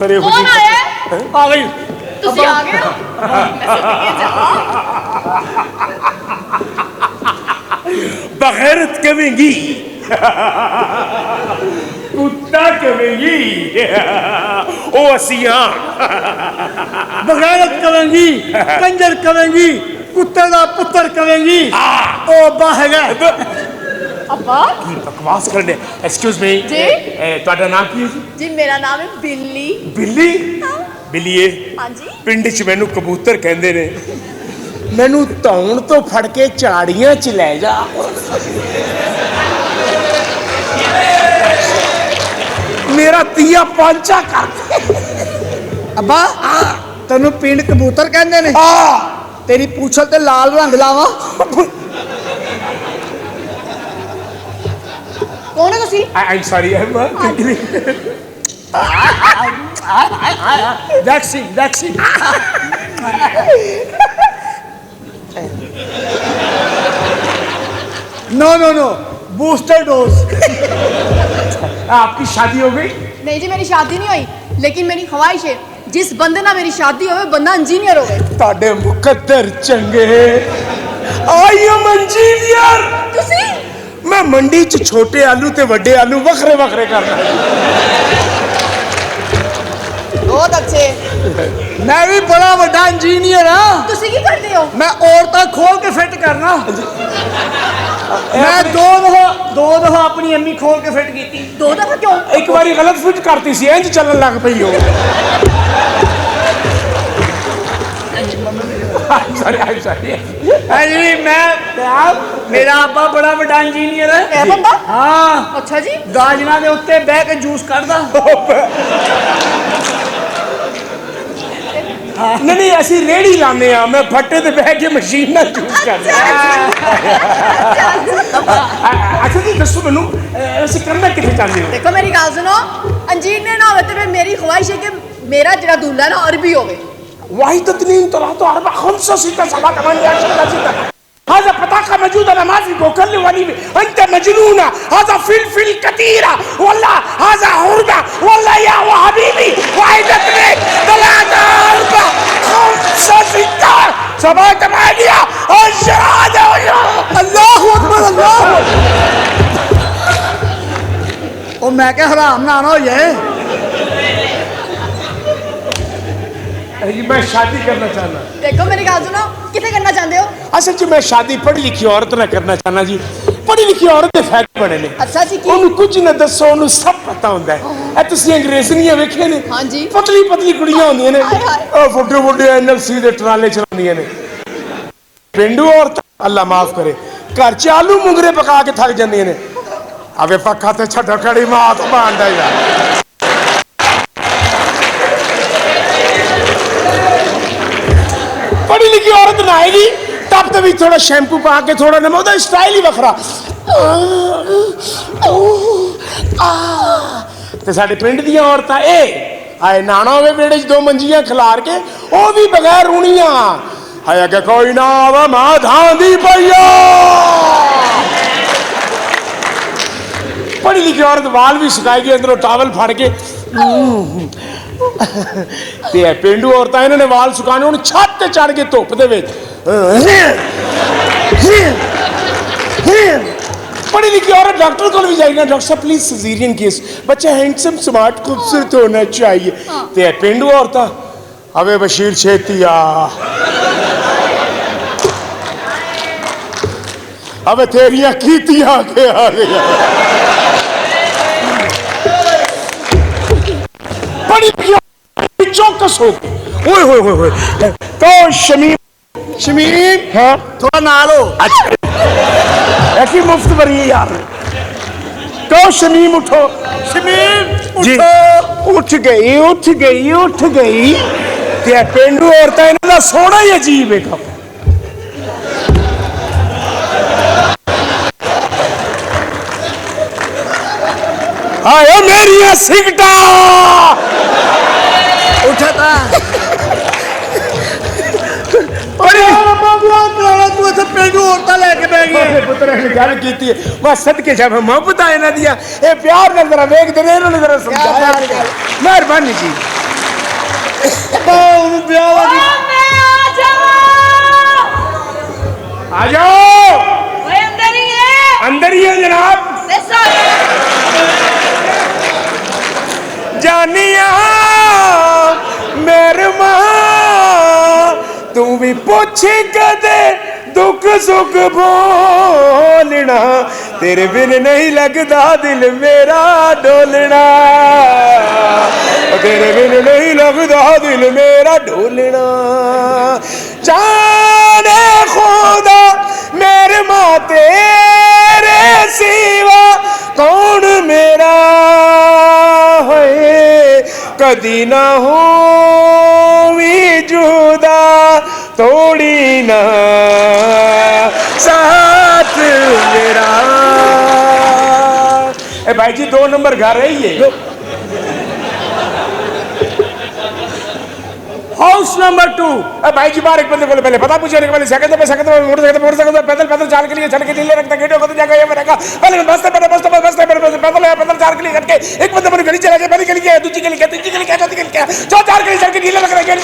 कौन आया है? आ गई तुसी आ गए हो? बगैरत कवेंगी कुत्ता कवेंगी ओ असियां बगैरत करेंगी कंजर करेंगी कुत्ते का पुत्र करेंगी ओ अब्बा हैगा अब्बा की बकवास करने एक्सक्यूज मी जी? ਤੁਹਾਡਾ ਨਾਮ ਕੀ ਹੈ ਜੀ जी मेरा नाम है बिल्ली। ਬਿੱਲੀ ਬਿੱਲੀਏ हाँ जी ਪਿੰਡ 'ਚ ਮੈਨੂੰ ਕਬੂਤਰ ਕਹਿੰਦੇ ਨੇ ਮੈਨੂੰ ਧੌਣ ਤੋਂ ਫੜ ਕੇ ਝਾੜੀਆਂ 'ਚ ਲੈ ਜਾ ਮੇਰਾ ਤੀਆ ਪਾਂਚਾ ਕਰ अब्बा तेनू पिंड कबूतर कहंदे ने तेरी पूछल ते लाल रंग लावा कौन है तुसी? I'm sorry I'm vaccine no booster dose आपकी शादी हो गई नहीं जी मेरी शादी नहीं हुई लेकिन मेरी ख्वाहिश है जिस बंदे ना मेरी शादी होवे बंदा इंजीनियर होवे। ਤੁਹਾਡੇ ਮੁਕੱਦਰ ਚੰਗੇ I am engineer तुसी मैं मंडी च छोटे आलू ते वड्डे आलू वखरे वखरे करना बहुत अच्छे। मैं भी बड़ा बड़ा इंजीनियर हाँ तुसी की करते हो? मैं औरतां खोल के फिट करना मैं दो दफा अपनी अम्मी खोल के फिट की दो दफा क्यों? एक बारी गलत फिट करती सी इंज चलन लग पई हो I'm sorry जी मैं मेरा अब्बा बड़ा बड़ा इंजीनियर है ए बंदा? हाँ अच्छा जी गाजना के उत्ते बह के जूस कढ़दा नहीं ਅਸੀਂ ਰੇੜੀ ਲਾਉਂਦੇ ਆ ਮੈਂ ਫੱਟੇ ਤੇ ਬਹਿ ਕੇ ਮਸ਼ੀਨ ਨਾਲ ਜੂਸ ਕਰਦਾ ਅੱਛਾ ਜੀ ਦੱਸੋ ਮੈਨੂੰ ਅਸੀਂ ਕਰਨਾ ਕਿੱਥੇ ਚਾਹੁੰਦੇ ਹੋ देखो मेरी गल सुनो इंजीनियर ना होवे तो फिर मेरी ख्वाहिश है कि मेरा जरा दूल्हा ना अरबी होवे। واحد اثنين ثلاثة أربعة خمسة ستة سبعة ثمانية عشرة ستة هذا بطاقة موجودة أنا ما في بوكل وليمة أنت مجنونة هذا فلفل كثيرة ولا هذا عربة ولا يا وحبيبي واحد اثنين ثلاثة أربعة خمسة ستة سبعة ثمانية عشرة अल्लाह अकबर अल्लाह ओ मैं क्या हराम ना हो जाए मैं शादी करना चाहना देखो मेरी गल सुनो किथे करना चाहते हो? असल च मैं शादी पढ़ी लिखी औरत ना करना चाहना जी पढ़ी लिखी औरत ਦੇ ਫਾਇਦੇ ਬੜੇ ਨੇ अच्छा जी की ਉਹਨੂੰ ਕੁਝ ਨਾ ਦੱਸੋ ਉਹਨੂੰ ਸਭ ਪਤਾ ਹੁੰਦਾ ਹੈ ਇਹ ਤੁਸੀਂ ਅੰਗਰੇਜ਼ੀਆਂ ਵੇਖੇ ਨੇ ਹਾਂਜੀ। ਪਤਲੀ ਪਤਲੀ ਕੁੜੀਆਂ ਹੁੰਦੀਆਂ ਨੇ ਹਾਏ ਹਾਏ। ਉਹ ਵੱਡੇ ਵੱਡੇ ਐਨਐਲਸੀ ਦੇ ਟਰਾਲੇ ਚਲਾਉਂਦੀਆਂ ਨੇ ਪਿੰਡੂ ਔਰਤ ਅੱਲਾ ਮਾਫ ਕਰੇ ਘਰ ਚ ਆਲੂ ਮੁੰਗਰੇ ਪਕਾ ਕੇ ਥੱਕ ਜਾਂਦੀਆਂ ਨੇ ਆਵੇ ਪੱਖਾ ਤੇ ਛੱਡੋ ਕੜੀ ਮਾਤ ਬਾਂਦਾ ਯਾਰ पढ़ी लिखी औरत नहाएगी टब के भी थोड़ा शैम्पू पा के थोड़ा नमक ਉਹਦਾ ਸਟਾਈਲ ਹੀ ਵੱਖਰਾ ਤੇ ਸਾਡੇ ਪਿੰਡ ਦੀਆਂ ਔਰਤਾਂ ਇਹ ਆਏ ਨਾਣਾ ਹੋਵੇ ਵਿਹੜੇ 'ਚ ਦੋ ਮੰਜੀਆਂ ਖਿਲਾਰ ਕੇ ਉਹ ਵੀ ਬਗੈਰ ਰੂਣੀਆਂ ਹਾਏ ਅੱਗੇ ਕੋਈ ਨਾ ਆਵੇ ਮਾਂ ਧਾਂਦੀ ਪਈਆ ਪੜ੍ਹੀ ਲਿਖੀ ਔਰਤ ਵਾਲ ਵੀ ਸੁਕਾਏਗੀ ਅੰਦਰੋਂ ਟਾਵਲ ਫੜ ਕੇ ਤੇ ਪਿੰਡੂ ਔਰਤਾਂ ਇਹਨਾਂ ਨੇ ਵਾਲ ਸੁਕਾਣੇ ਹੁਣ ਛੱਤ ਤੇ ਚੜ ਕੇ ਧੁੱਪ ਦੇ ਵਿੱਚ पढ़ी लिखी औरत डॉक्टर को भी जाएगी ना डॉक्टर साहब प्लीज सिजेरियन केस बच्चा हैंडसम स्मार्ट खूबसूरत होना चाहिए ते पिंडू औरतां अबे बशीर छेती आ अबे तेरियां कीतियां के आ गया बड़ी चौकस हो ओए होए होए होए तो शमीम हाँ थोड़ा नाल हो अच्छा ऐसी मुफ्त भरी है यार तो शमीम उठो शमीम जी उठो उठ गई ते पेंडू औरतां इन्हां दा सोना ही अजीब है आयो मेरिया सिगटा उठा तू इसे पेंडू औरतां लेके बह गई पुत्र ने गल की मैं सदके जा मोहब्बत इन्हां दियां ए प्यार नाल जरा वेख दे इन्हां ने जरा समझाया मेहरबानी जी ਉਹਨੂੰ ਵਿਆਹ ਵਾਲੀ आ जाओ। अंदर ही है जनाब। जानिया मेरे मां तू भी पूछ कदे दुख सुख बोलना, तेरे बिन नहीं लगता दिल मेरा डोलना, तेरे बिन नहीं लगता दिल मेरा डोलना। जाने खुदा मेरे मां तेरे सिवा कौन मेरा है, कदी ना हो भी जुदा तोड़ी ना साथ मेरा। ए भाई जी 2 नंबर घर है ये। House number 2। भाई जी बाहर एक बंदे को पहले पता पूछे, पहले सेकंड पे मोटरसाइकिल पैदल पैदल चाल के लिए चल के नीले रखता गेटों को तो जाकर ये रहेगा। पहले बस्ते पैदल पैदल चाल के लिए करके एक बंदे पर गली चला गया, पहली गली क्या है, दूसरी गली क्या, तीसरी गली क्या, चौथी गली क्या, 4 गली चल के नीले लग रहा गेट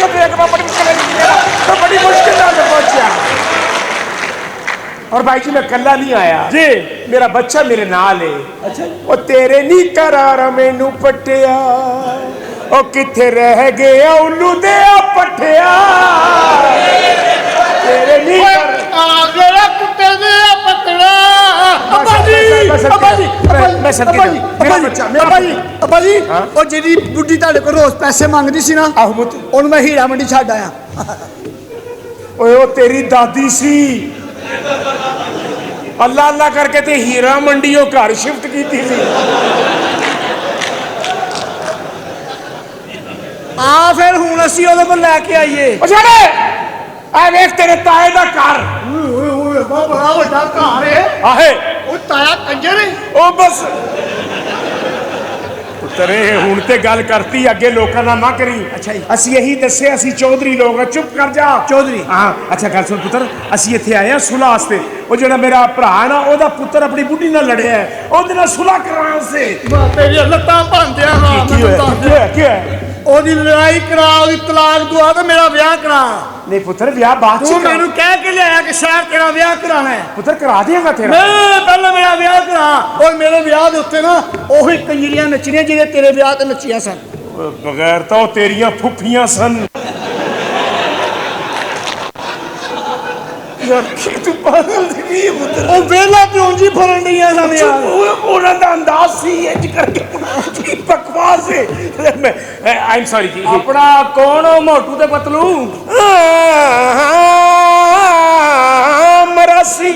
तो बड़ी मुश्किल से पहुंचा। और भाई जी मैं कल्ला नहीं आया जी, मेरा बच्चा मेरे नाल है। अच्छा वो तेरे नी करार मैनू पटिया, ओ किथे रह गया उल्लू दे पठिया, तेरे नी कुत्ते दे पतड़ा। अब्बा जी ਉਹ ਜਿਹੜੀ ਬੁੱਢੀ ਤੁਹਾਡੇ ਕੋਲ ਰੋਜ਼ ਪੈਸੇ ਮੰਗਦੀ ਸੀ ਨਾ, ਆਹੋ ਪੁੱਤ, ਉਹਨੂੰ ਮੈਂ ਹੀਰਾ ਮੰਡੀ ਛੱਡ ਆਇਆ। ਓਏ ਉਹ ਤੇਰੀ ਦਾਦੀ ਸੀ, ਅੱਲਾ ਅੱਲਾ ਕਰਕੇ ਤੇ ਹੀਰਾ ਮੰਡੀ ਉਹ ਘਰ ਸ਼ਿਫਟ ਕੀਤੀ ਸੀ। ਆ ਫਿਰ ਹੁਣ ਅਸੀਂ ਉਹਦੇ ਕੋਲ ਲੈ ਕੇ ਆਈਏ। ਉਹ ਛੱਡ, ਆ ਵੇਖ ਤੇਰੇ ਤਾਏ ਦਾ ਘਰ। ਓਏ ਓਏ ਬੜਾ ਵੱਡਾ ਘਰ ਹੈ। ਆਹੇ ਉਹ ਤਾਇਆ ਕੰਜਰ ਹੈ। ਉਹ ਬਸ ਪੁੱਤਰੇ ਹੁਣ ਤੇ ਗੱਲ ਕਰਤੀ, ਅੱਗੇ ਲੋਕਾਂ ਦਾ ਨਾ ਕਰੀ। ਅੱਛਾ ਜੀ, ਅਸੀਂ ਇਹੀ ਦੱਸਿਆ ਅਸੀਂ ਚੌਧਰੀ ਲੋਕ ਆ, ਚੁੱਪ ਕਰ ਜਾ। ਚੌਧਰੀ ਹਾਂ ਅੱਛਾ ਗੱਲ ਸੁਣ ਪੁੱਤਰ, ਅਸੀਂ ਇੱਥੇ ਆਏ ਆ ਸੁਲ੍ਹਾ ਵਾਸਤੇ। ਉਹ ਜਿਹੜਾ ਮੇਰਾ ਭਰਾ ਹੈ ਨਾ, ਉਹਦਾ ਪੁੱਤਰ ਆਪਣੀ ਬੁੱਢੀ ਨਾਲ ਲੜਿਆ ਹੈ, ਉਹਦੇ ਨਾਲ ਸੁਲ੍ਹਾ ਕਰਾਉਣ ਵਾਸਤੇ। ਤੇਰੀਆਂ ਲੱਤਾਂ ਭੰਦਿਆ ਕੀ ਹੋਇਆ? ਉਹਦੀ ਲੜਾਈ ਕਰਾ, ਉਹਦੀ ਤਲਾਕ ਦਵਾ ਤੇ ਮੇਰਾ ਵਿਆਹ ਕਰਾ। ਨਹੀਂ ਪੁੱਤਰ ਵਿਆਹ ਬਾਅਦ ਚ ਤੂੰ ਮੈਨੂੰ ਕਹਿ ਕੇ ਲਿਆਇਆ ਕਿ ਸ਼ਾਇਦ ਤੇਰਾ ਵਿਆਹ ਕਰਾਣਾ ਹੈ। ਪੁੱਤਰ ਕਰਾ ਦੇਗਾ ਤੇਰਾ। ਮੈਂ ਪਹਿਲਾਂ ਮੇਰਾ ਵਿਆਹ ਕਰਾ। ਔਰ ਮੇਰੇ ਵਿਆਹ ਦੇ ਉੱਤੇ ਨਾ ਉਹੀ ਕੰਜਰੀਆਂ ਨੱਚਣੀਆਂ ਜਿਹੜੇ ਤੇਰੇ ਵਿਆਹ ਤੇ ਨੱਚੀਆਂ ਸਨ। ਬਗੈਰ ਤਾਂ ਉਹ ਤੇਰੀਆਂ ਫੁੱਫੀਆਂ ਸਨ। ਯਾਰ ਕੀ ਤੂੰ ਪਾਗਲ ਦੀ ਪੁੱਤਰ, ਉਹ ਵੇਲਾ ਤੇ ਉਂਝ ਫਰਨ ਡੀਆਂ ਸਨ ਯਾਰ। ਉਹਨਾਂ ਦਾ ਅੰਦਾਜ਼ ਸੀ ਇੰਜ ਕਰਕੇ ਕੀ ਬਕਵਾਸ ਹੈ। ਮੈਂ ਆਈ ਐਮ ਸੌਰੀ ਜੀ। ਆਪਣਾ ਕੌਣ ਉਹ ਮੋਟੂ ਤੇ ਪਤਲੂ? ਮਰਾਸੀ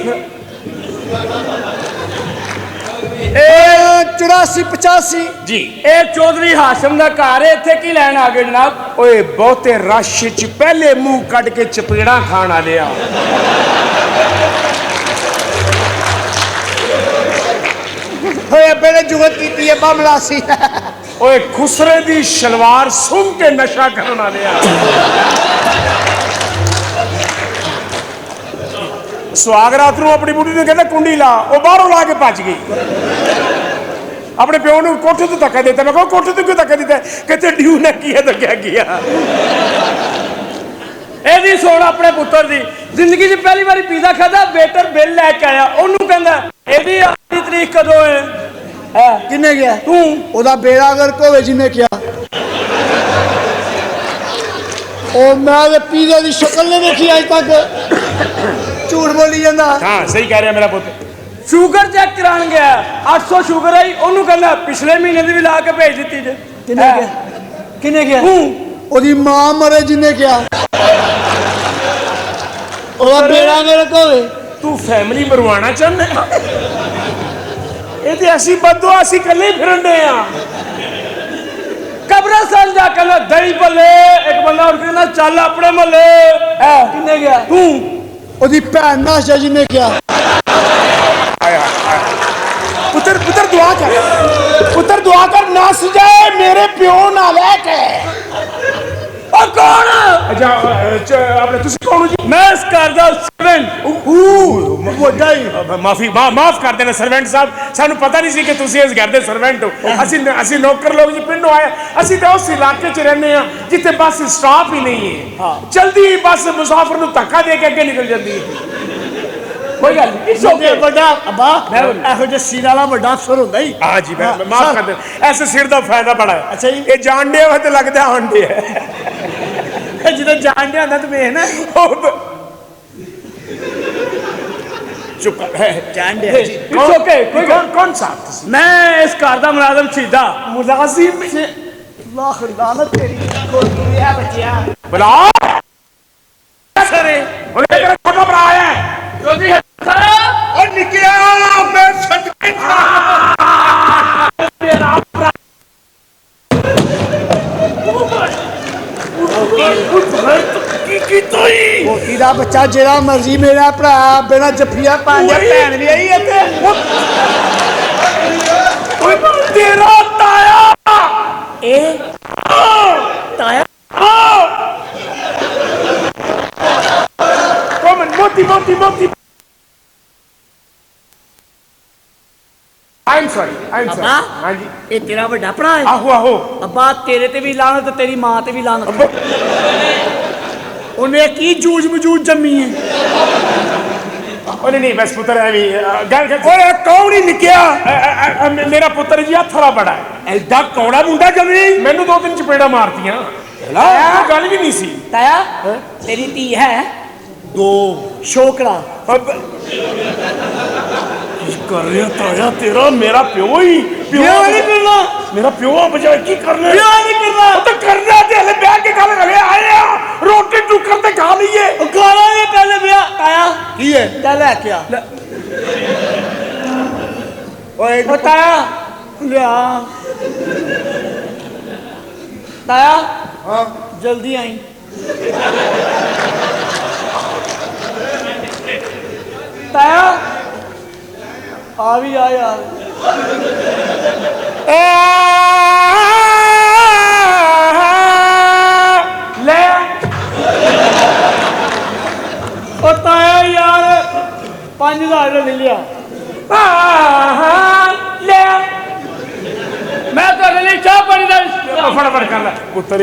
84 85 ਜੀ। ਇਹ ਚੌਧਰੀ ਹਾਸ਼ਮ ਦਾ ਘਰ ਹੈ। ਇੱਥੇ ਕੀ ਲੈਣ ਆ ਗਏ ਜਨਾਬ? ਓਏ ਬਹੁਤੇ ਰਸ਼ ਚ ਪਹਿਲੇ ਮੂੰਹ ਕੱਢ ਕੇ ਚਪੇੜਾਂ ਖਾਣ ਵਾਲੇ ਆ। ਹੋਏ ਬੜੇ ਜੁਗਤ ਕੀਤੀ ਹੈ ਮਾਮਲਾ ਸੀ। ਓਏ ਖੁਸਰੇ ਦੀ ਸ਼ਲਵਾਰ ਸੁੰਘ ਕੇ ਨਸ਼ਾ ਕਰਨ ਵਾਲੇ ਆ। ਸੁਹਾਗ ਰਾਤ ਨੂੰ ਆਪਣੀ ਬੁੱਢੀ ਨੂੰ ਕਹਿੰਦਾ ਕੁੰਡੀ ਲਾ, ਉਹ ਬਾਹਰੋਂ ਲਾ ਕੇ ਭੱਜ ਗਈ। ਆਪਣੇ ਪਿਓ ਨੂੰ ਕੋਠੇ ਤੋਂ ਧੱਕਾ ਦਿੱਤਾ। ਮੈਂ ਕਿਹਾ ਕੋਠੇ ਤੋਂ ਕਿਉਂ ਧੱਕਾ ਦਿੱਤਾ? ਕਹਿੰਦੇ ਡਿਊ ਨੇ ਕੀਆ ਤਾਂ ਕਿਆ ਗਿਆ। ਇਹਦੀ ਸੁਣ ਆਪਣੇ ਪੁੱਤਰ ਦੀ। ਜ਼ਿੰਦਗੀ 'ਚ ਪਹਿਲੀ ਵਾਰੀ ਪੀਜ਼ਾ ਖਾਦਾ, ਵੇਟਰ ਬਿੱਲ ਲੈ ਕੇ ਆਇਆ। ਉਹਨੂੰ ਕਹਿੰਦਾ ਇਹਦੀ ਆਖਰੀ ਤਰੀਕ ਕਦੋਂ ਹੈ? ਕਿੰਨੇ ਗਿਆ? ਤੂੰ। ਉਹਦਾ ਬੇੜਾ ਗਰਕ ਹੋਵੇ ਜਿਹਨੇ ਕਿਹਾ। ਉਹ ਮੈਂ ਤੇ ਪੀਜ਼ੇ ਦੀ ਸ਼ਕਲ ਨਹੀਂ ਵੇਖੀ ਅੱਜ ਤੱਕ। ਝੂਠ ਬੋਲੀ ਜਾਂਦਾ। ਹਾਂ ਸਹੀ ਕਹਿ ਰਿਹਾ ਮੇਰਾ ਪੁੱਤ। ਸ਼ੂਗਰ ਚੈੱਕ ਕਰਾਉਣ ਗਿਆ, 800 ਸ਼ੂਗਰ ਆਈ। ਉਹਨੂੰ ਕਹਿੰਦਾ ਪਿਛਲੇ ਮਹੀਨੇ ਦੀ ਵੀ ਲਾ ਕੇ ਭੇਜ ਦਿੱਤੀ ਜੇ। ਕਿੰਨੇ ਗਿਆ? ਕਿੰਨੇ ਗਿਆ? ਉਹਦੀ ਮਾਂ ਮਰੇ ਜਿਹਨੇ ਕਿਹਾ। ਉਹਦਾ ਬੇੜਾ ਗਰਕ ਹੋਵੇ। ਤੂੰ ਫੈਮਿਲੀ ਮਰਵਾਉਣਾ ਚਾਹੁੰਦਾ? ਇਹ ਤੇ ਅਸੀਂ ਬਦਦੁਆ ਅਸੀਂ ਇਕੱਲੇ ਫਿਰਨ ਦੇ ਆ। ਕਬਰਸਤਾਨ ਜਾ ਕੇ ਦਹੀਂ ਭੱਲੇ। ਇੱਕ ਬੰਦਾ ਉੱਠ ਕੇ ਨਾ ਚੱਲ ਆਪਣੇ ਮਹੱਲੇ। ਕਿੰਨੇ ਗਿਆ? ਤੂੰ। ਉਹਦੀ ਭੈਣ ਨਾਲ ਜਿਹਨੇ ਕਿਹਾ। ਪੁੱਤਰ ਪੁੱਤਰ ਦੁਆ ਕਰ, ਪੁੱਤਰ ਦੁਆ ਕਰ, ਨਸ ਜਾਏ ਮੇਰੇ ਪਿਓ ਨਾਲ ਲੈ ਕੇ। ਉਹ ਕੌਣ? ਅੱਛਾ ਆਪਣੇ ਤੁਸੀਂ ਕੌਣ ਹੋ ਜੀ? ਮੈਂ ਇਸ ਘਰ ਦਾ ਸਰਵੈਂਟ। ਵੱਡਾ ਹੀ ਮਾਫੀ ਮਾਫ ਕਰ ਦੇਣਾ ਸਰਵੈਂਟ ਸਾਹਿਬ, ਸਾਨੂੰ ਪਤਾ ਨਹੀਂ ਸੀ ਕਿ ਤੁਸੀਂ ਇਸ ਘਰ ਦੇ ਸਰਵੈਂਟ ਹੋ। ਅਸੀਂ ਨੌਕਰ ਲੋਕ ਜੀ ਪਿੰਡੋਂ ਆਏ, ਅਸੀਂ ਤਾਂ ਉਸ ਇਲਾਕੇ 'ਚ ਰਹਿੰਦੇ ਆ ਜਿੱਥੇ ਬੱਸ ਸਟਾਪ ਹੀ ਨਹੀਂ ਹੈ। ਜਲਦੀ ਬੱਸ ਮੁਸਾਫਰ ਨੂੰ ਧੱਕਾ ਦੇ ਕੇ ਅੱਗੇ ਨਿਕਲ ਜਾਂਦੀ ਹੈ। ਕੋਈ ਗੱਲ ਨਹੀਂ, ਵੱਡਾ ਅੱਬਾ ਇਹੋ ਜਿਹਾ ਸਿਰ ਵਾਲਾ ਵੱਡਾ ਅਫਸਰ ਹੁੰਦਾ ਹੀ। ਹਾਂ ਜੀ ਮੈਂ ਮਾਫ ਕਰ ਦੇ, ਐਸੇ ਸਿਰ ਦਾ ਫਾਇਦਾ ਬੜਾ ਹੈ। ਅੱਛਾ ਜੀ, ਇਹ ਜਾਣਦੇ ਹੋ ਤੇ ਲੱਗਦਾ ਆਂਡੇ ਹੈ। ਜਦੋਂ ਜਾਣਦੇ ਹੁੰਦਾ ਤਾਂ ਵੇਖ ਨਾ चुप है जान दे जी। कौन सा मैं इस घर दा मुलाजिम सीधा मुलाजिम से अल्लाह लानत तेरी कोई है बच्चिया बुला सरे और तेरा छोटा भरा है जोजी है और निकया मैं सदके तेरा भरा की तोई कोटी दा बच्चा जेड़ा मर्जी मेरा भरा बिना जफिया पांजा भैन भी आई इत्थे ओए तेरा ताया ए ताया मोती I'm sorry हाँ जी ये तेरा बड़ा भरा है आहो अब्बा तेरे ते भी लानत तेरी मां ते भी लानत उन्हें की जूझ मजूझ जमी है नहीं बस पुत्र है भी ओए कौन ही निकया मेरा पुत्र जी हथरा बड़ा है एडा कौड़ा मुंडा जमी मैनू 2 दिन चपेड़ा मारतियां गल भी नहीं सी ताया तेरी धी है 2 छोकरा कर रहा ताया तेरा मेरा प्यो ही प्यो नहीं करना मेरा प्यो बजाय की करना प्यो नहीं करना तो करना ते हले ब्याह के गल हले आए आ रोटी टुकर ते खा लीए खाना ये पहले ब्याह ताया की है चल ले क्या ओए ताया लिया ताया हां जल्दी आई ताया आ भी आ यार ले ओ ताया यार 5000 ले लिया ले मैं तो ले चाह पानी दा फटाफट कर ले पुत्र